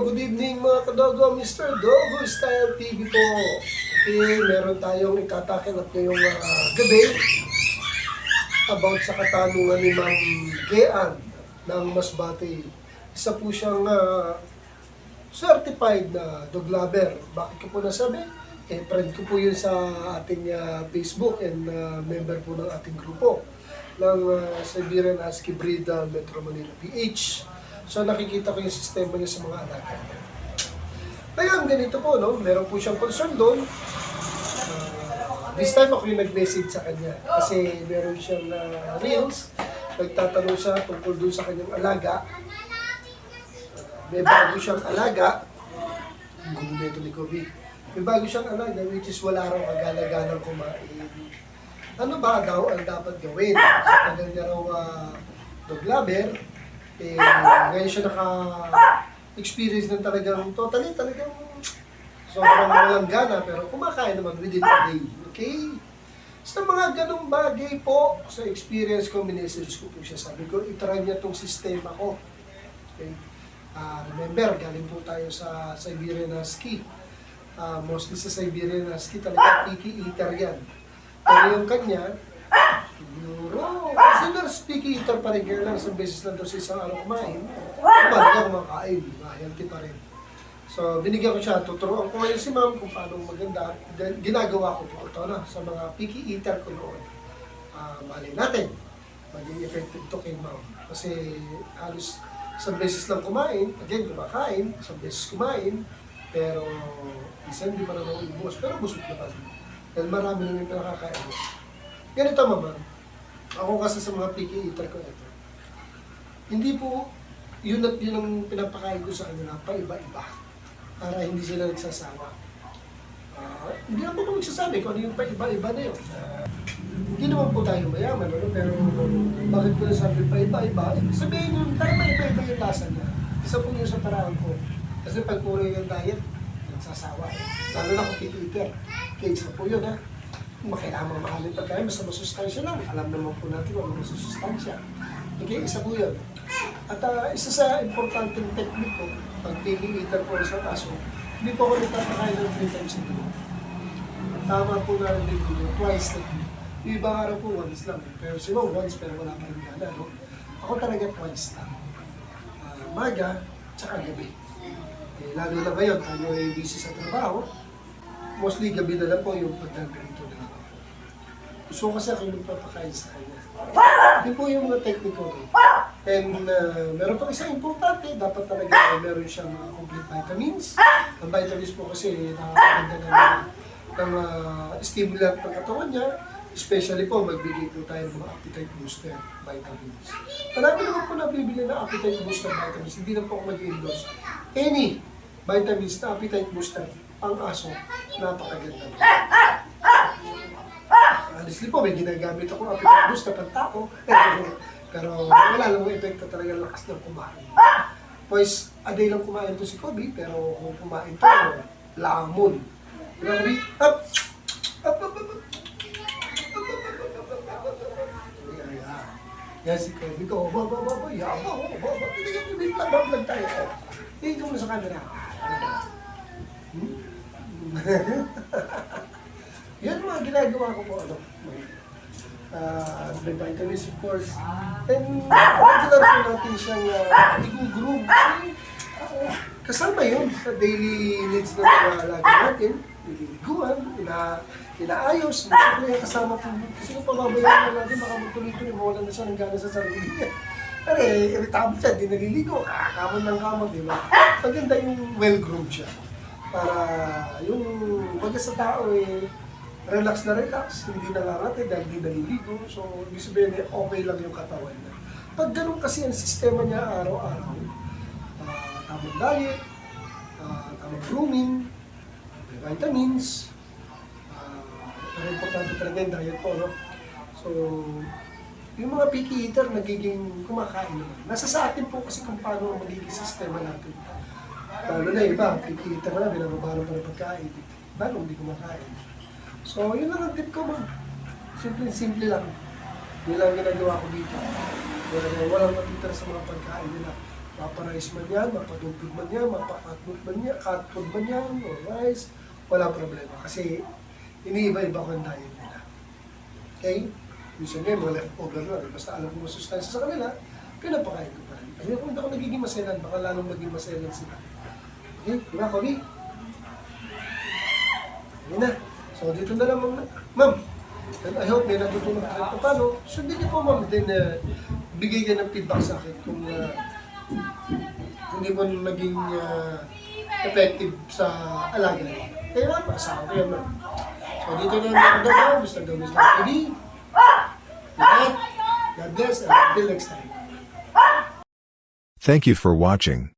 good evening mga kadogo, Mr. Dogo Style TV po. Okay, meron tayong itatakinap ngayong gabi about sa katanungan ni Ma'am Gean ng Masbate. Isa po siyang certified na dog lover. Bakit ko po nasabi? Friend ko po yun sa ating Facebook and member po ng ating grupo ng Siberian Husky Breed Metro Manila PH. So nakikita ko yung sistema niya sa mga alaga niya. Kaya ganito po, no? Meron po siyang concern doon. This time ako yung nag-message sa kanya kasi meron siyang reels. Nagtatanong siya tungkol doon sa kanyang alaga. May bago siyang alaga. Gulo na ito ni Kobe. May bago siyang alaga which is wala raw kagalaganang kumain. Ano ba daw ang dapat gawin? Sa tagal niya raw dog lover, ngayon siya naka-experience ng talagang talagang sobrang walang gana pero kumakain naman within a day. Okay? Sa mga ganong bagay po, sa experience ko, minessage ko po siya. Sabi ko, itry niya tong sistema ko. Okay? Remember, galing po tayo sa Siberian Husky. Mostly sa Siberian Husky, talaga picky eater yan. Pero yung kanya, siguro, consider picky eater pa rin, kaya lang isang beses lang daw sa isang araw kumain, kumakain kumakain, healthy pa rin. So, binigyan ko siya, tuturuan ko ngayon si ma'am kung paano maganda. Ginagawa ko po ito na sa mga picky eater ko noon. Malay natin, maging effective to kay ma'am. Kasi halos isang beses lang kumain, again, kumakain, isang beses kumain, pero isa hindi pa naman ubos, pero busog naman. Dahil marami naman yung pinakakain mo. Ganito mama, ako kasi sa mga picky eater ko ito, hindi po, yun at yun ang pinapakain ko sa kanila, pa-iba-iba. Para hindi sila nagsasawa. Hindi naman po magsasabi kung ano yung pa-iba-iba na yun. Hindi naman po tayo mayaman, ano? Pero bakit ko nasabi pa-iba-iba? Sabihin yun, tayo pa-iba-iba yung lasa niya. Isa po yun sa paraan ko. Kasi pag puro yung diet, nagsasawa. Lalo na kung picky eater. Cage na po yun, ha? Kailangan mahalin pagkain, basta masustansya lang. Alam naman po natin kung ano masustansya. Okay, isa po yun. At isa sa importanteng technique ko, pag picky eater po sa kaso, hindi po ako nagpapakain ng 3 times a day. Tama po na rin din dito, twice na day. Yung ibang araw po, once lang. Pero si Mom, once, pero wala pa rin gana, no? Ako talaga twice lang. Maga, tsaka gabi. Lalo na ngayon, tayo ay busy sa trabaho. Mostly gabi na lang po yung pagdaganito na ako. Gusto ko kasi ako yung magpapakain sa kanya. Hindi po yung mga technique ko. And meron pang isang importante, dapat talaga meron siyang complete vitamins. Ang vitamins po kasi nakakaganda ng stimulant ng katawan niya. Especially po, magbigay po tayo ng mga appetite booster vitamins. Marami naman po nabibili na appetite booster vitamins. Hindi na po ako mag-endorse. Any vitamins na appetite booster, ang aso, napakaganda. Honestly po, may ginagamit ako appetite booster pang tao. Pero wala lang yung epekto talaga lakas ng kumain. Pues, a day lang kumain to si Kobe, pero kung kumain to, lamon. Diba, Kobe? Up! Up, up, up, up! Yan si Kobe ko, baba, yaba, wait lang, vlog tayo. Tingin mo na sa camera. Yan mga ginagawa ko po, ano. May vitamins of course. And regular po natin siyang i-groom. Kasama yun sa daily needs na nalalaga natin. Nililiguan, inaayos. Siyempre kasama po. Kasi kung pababayaan na natin, baka magtuloy-tuloy, mawalan na siya ng gana sa sarili niya. Pero irritable siya, di naliligo. Kamon ng kamon, di ba? Maganda yung well-groomed siya. Para yung baga sa tao relax na relax, hindi nangangati dahil hindi naliligo. So, ibig sabihin, okay lang yung katawan niya. Pag ganun kasi ang sistema niya araw-araw, tamang diet, tamang grooming, vitamins, pero importante talaga yung diet po, no? So, yung mga picky eater, nagiging kumakain naman. Nasa sa atin po kasi kung paano ang magiging sistema natin. Lalo na iba, picky eater na, binababaran pa ng pagkain. Lalo hindi kumakain. So, yun lang ang tip ko, ma'am. Simple lang. Yun lang ginagawa ko dito. Walang matitira sa mga pagkain nila. Mapa-rice man yan, mapadumpig man yan, cat food man yan, o rice, wala problema. Kasi iniiba-iba ko ang diet nila. Okay? Minsan nga, mga leftover na, basta alam ko masustansya sa kanila, pinapakain ko pa rin. Ayun, kung hindi ako nagiging maselan, baka lalong maging maselan sila. Okay, diba, Kobe? Ayun na. So, dito na lang, ma'am. And I hope may natutunan kahit pa paano. Sundin niyo po, ma'am, din bigay ka ng feedback sa akin kung hindi mo naging effective sa alaga. Kaya nga, maasahan ko yan, ma'am. So, dito na lang ako, Mr. Gomez na TV. God bless, and until next time. Thank you for watching.